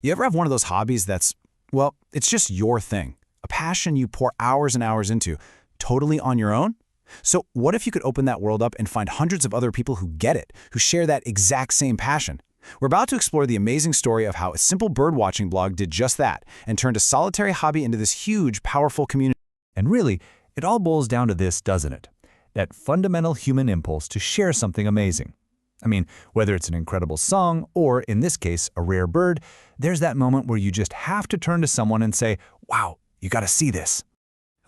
You ever have one of those hobbies that's, well, it's just your thing, a passion you pour hours and hours into, totally on your own? So what if you could open that world up and find hundreds of other people who get it, who share that exact same passion? We're about to explore the amazing story of how a simple birdwatching blog did just that and turned a solitary hobby into this huge, powerful community. And really, it all boils down to this, doesn't it? That fundamental human impulse to share something amazing. I mean, whether it's an incredible song or, in this case, a rare bird, there's that moment where you just have to turn to someone and say, wow, you gotta see this.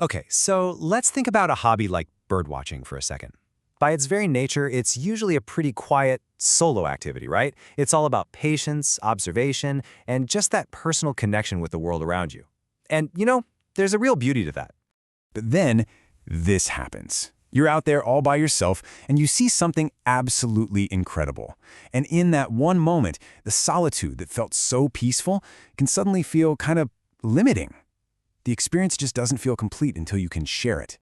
Okay, so let's think about a hobby like birdwatching for a second. By its very nature, it's usually a pretty quiet, solo activity, right? It's all about patience, observation, and just that personal connection with the world around you. And, there's a real beauty to that. But then, this happens. You're out there all by yourself, and you see something absolutely incredible. And in that one moment, the solitude that felt so peaceful can suddenly feel kind of limiting. The experience just doesn't feel complete until you can share it.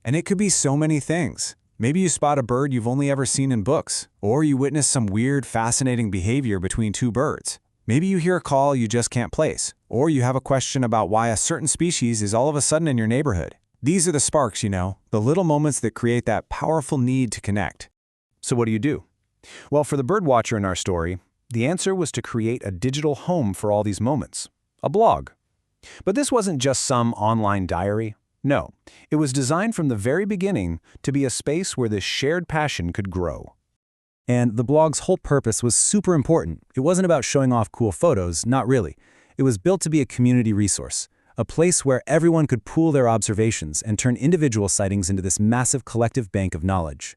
And it could be so many things. Maybe you spot a bird you've only ever seen in books, or you witness some weird, fascinating behavior between two birds. Maybe you hear a call you just can't place, or you have a question about why a certain species is all of a sudden in your neighborhood. These are the sparks, the little moments that create that powerful need to connect. So what do? Well, for the birdwatcher in our story, the answer was to create a digital home for all these moments, a blog. But this wasn't just some online diary. No, it was designed from the very beginning to be a space where this shared passion could grow. And the blog's whole purpose was super important. It wasn't about showing off cool photos, not really. It was built to be a community resource, a place where everyone could pool their observations and turn individual sightings into this massive collective bank of knowledge.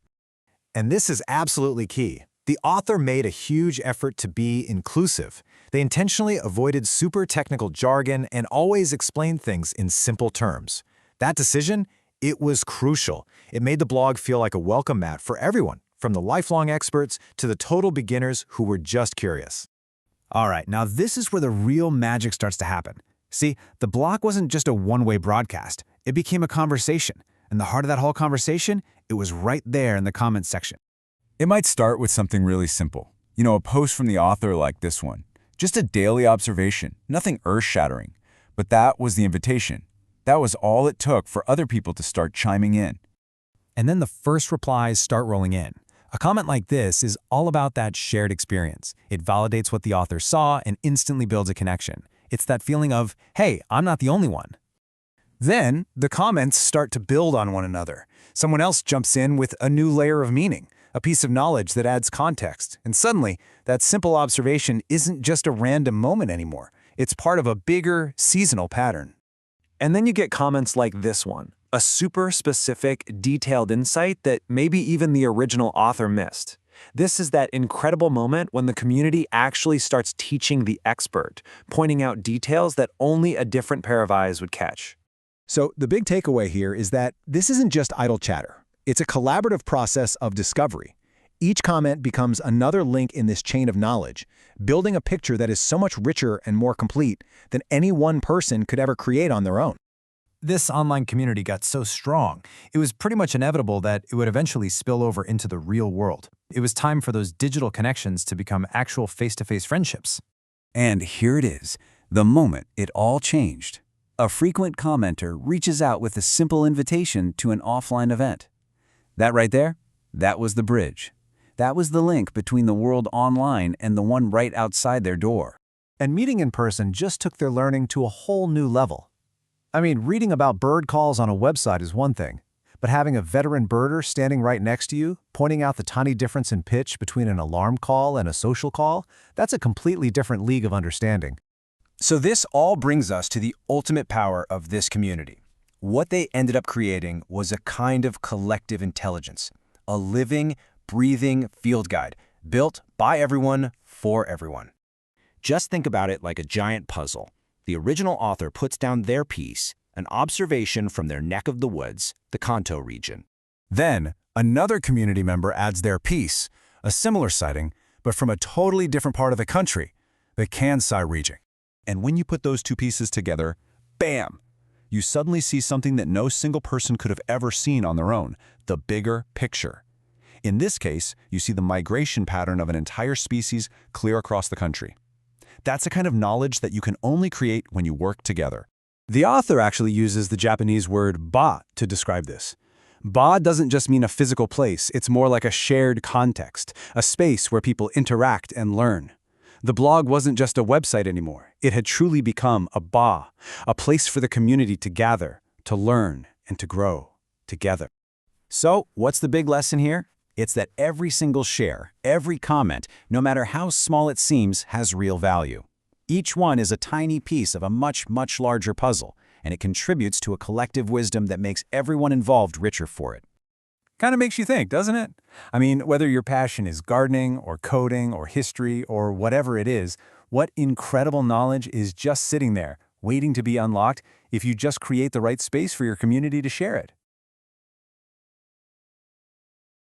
And this is absolutely key. The author made a huge effort to be inclusive. They intentionally avoided super technical jargon and always explained things in simple terms. That decision, it was crucial. It made the blog feel like a welcome mat for everyone, from the lifelong experts to the total beginners who were just curious. All right, now this is where the real magic starts to happen. See, the blog wasn't just a one-way broadcast. It became a conversation. And the heart of that whole conversation, it was right there in the comments section. It might start with something really simple. A post from the author like this one. Just a daily observation, nothing earth-shattering. But that was the invitation. That was all it took for other people to start chiming in. And then the first replies start rolling in. A comment like this is all about that shared experience. It validates what the author saw and instantly builds a connection. It's that feeling of, hey, I'm not the only one. Then, the comments start to build on one another. Someone else jumps in with a new layer of meaning, a piece of knowledge that adds context. And suddenly, that simple observation isn't just a random moment anymore. It's part of a bigger, seasonal pattern. And then you get comments like this one, a super specific, detailed insight that maybe even the original author missed. This is that incredible moment when the community actually starts teaching the expert, pointing out details that only a different pair of eyes would catch. So the big takeaway here is that this isn't just idle chatter. It's a collaborative process of discovery. Each comment becomes another link in this chain of knowledge, building a picture that is so much richer and more complete than any one person could ever create on their own. This online community got so strong, it was pretty much inevitable that it would eventually spill over into the real world. It was time for those digital connections to become actual face-to-face friendships. And here it is, the moment it all changed. A frequent commenter reaches out with a simple invitation to an offline event. That right there, that was the bridge. That was the link between the world online and the one right outside their door. And meeting in person just took their learning to a whole new level. I mean, reading about bird calls on a website is one thing, but having a veteran birder standing right next to you, pointing out the tiny difference in pitch between an alarm call and a social call, that's a completely different league of understanding. So this all brings us to the ultimate power of this community. What they ended up creating was a kind of collective intelligence, a living, breathing field guide built by everyone for everyone. Just think about it like a giant puzzle. The original author puts down their piece, an observation from their neck of the woods, the Kanto region. Then, another community member adds their piece, a similar sighting, but from a totally different part of the country, the Kansai region. And when you put those two pieces together, bam! You suddenly see something that no single person could have ever seen on their own, the bigger picture. In this case, you see the migration pattern of an entire species clear across the country. That's a kind of knowledge that you can only create when you work together. The author actually uses the Japanese word ba to describe this. Ba doesn't just mean a physical place, it's more like a shared context, a space where people interact and learn. The blog wasn't just a website anymore. It had truly become a ba, a place for the community to gather, to learn, and to grow together. So, what's the big lesson here? It's that every single share, every comment, no matter how small it seems, has real value. Each one is a tiny piece of a much, much larger puzzle, and it contributes to a collective wisdom that makes everyone involved richer for it. Kind of makes you think, doesn't it? I mean, whether your passion is gardening or coding or history or whatever it is, what incredible knowledge is just sitting there, waiting to be unlocked if you just create the right space for your community to share it.